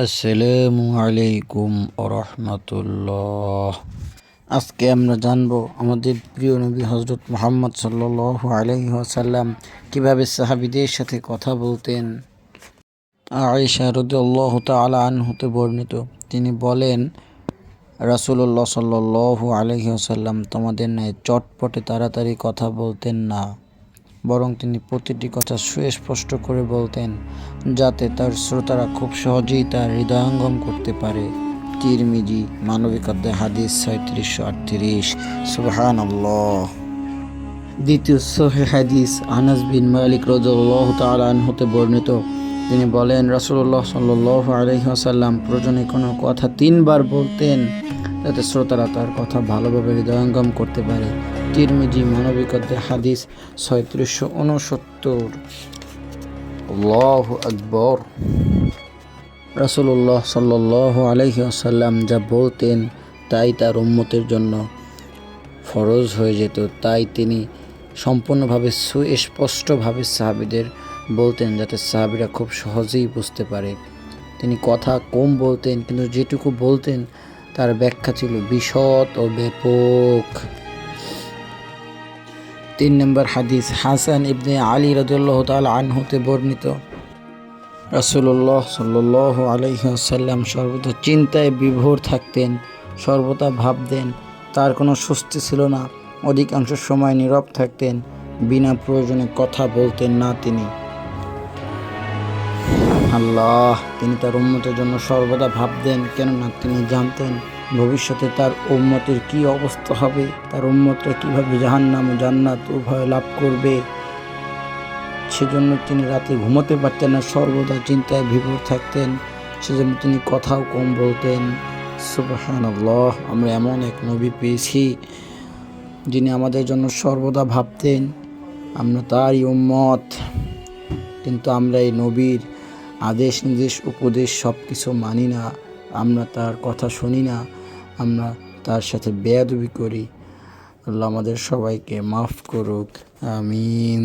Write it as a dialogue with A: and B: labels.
A: আসসালামু আলাইকুম রহমতুল্লাহ। আজকে আমরা জানবো আমাদের প্রিয় নবী হজরত মুহাম্মদ সাল্লাল্লাহু আলাইহি ওয়াসাল্লাম কীভাবে সাহাবীদের সাথে কথা বলতেন। আয়েশা রাদিয়াল্লাহু তাআলা আনহুতে বর্ণিত, তিনি বলেন, রাসূলুল্লাহ সাল্লাল্লাহু আলাইহি ওয়াসাল্লাম তোমাদের ন্যায় চটপটে তাড়াতাড়ি কথা বলতেন না, বরং তিনি প্রতিটি কথা সুস্পষ্ট করে বলতেন, যাতে তার শ্রোতারা খুব সহজেই তার হৃদয়ঙ্গম করতে পারে। তিরমিজি মানবিক অধ্যায় হাদিস 3738। সুবহানাল্লাহ। দ্বিতীয় সহিহ হাদিস আনাস বিন মালিক রাদিয়াল্লাহু তাআলা আনহুতে বর্ণিত, তিনি বলেন, রাসূলুল্লাহ সাল্লাল্লাহু আলাইহি ওয়াসাল্লাম প্রয়োজনে কোনো কথা 3 বার বলতেন, যাতে শ্রোতারা তার কথা ভালোভাবে হৃদয়ঙ্গম করতে পারে। তিরমিজি মানবিক অধ্যায় হাদিস 3769। আল্লাহু আকবার। রাসূলুল্লাহ সাল্লাল্লাহু আলাইহি ওয়াসাল্লাম যা বলতেন তাই তার উম্মতের জন্য ফরজ হয়ে যেত, তাই তিনি সম্পূর্ণভাবে সুস্পষ্টভাবে সাহাবীদের বলতেন, যাতে সাহাবীরা খুব সহজেই বুঝতে পারে। তিনি কথা কম বলতেন, কিন্তু যেটুকু বলতেন তার ব্যাখ্যা ছিল বিশদ ও ব্যাপক। 3 নম্বর হাদিস হাসান ইবনে আলী রাদিয়াল্লাহু তাআলা আনহুতে বর্ণিত, রাসূলুল্লাহ সাল্লাল্লাহু আলাইহি ওয়াসাল্লাম সর্বদা চিন্তায় বিভোর থাকতেন, সর্বদা ভাবতেন, তার কোনো স্বস্তি ছিল না। অধিকাংশ সময় নীরব থাকতেন, বিনা প্রয়োজনে কথা বলতেন না তিনি। তিনি তার উম্মতের জন্য সর্বদা ভাবতেন, কেননা তিনি জানতেন ভবিষ্যতে তার উম্মতের কী অবস্থা হবে, তার উম্মতরা কীভাবে জাহান্নাম ও জান্নাত উভয় লাভ করবে। সেজন্য তিনি রাতে ঘুমোতে পারতেন না, সর্বদা চিন্তায় বিভোর থাকতেন। সেজন্য তিনি কথাও কম বলতেন। সুবহানাল্লাহ। আমরা এমন এক নবী পেয়েছি যিনি আমাদের জন্য সর্বদা ভাবতেন। আমরা তারই উম্মত, কিন্তু আমরা এই নবীর আদেশ নির্দেশ উপদেশ সব কিছু মানি না, আমরা তার কথা শুনি না, আমরা তার সাথে বেয়াদবি করি। আল্লাহ আমাদের সবাইকে মাফ করুক, আমিন।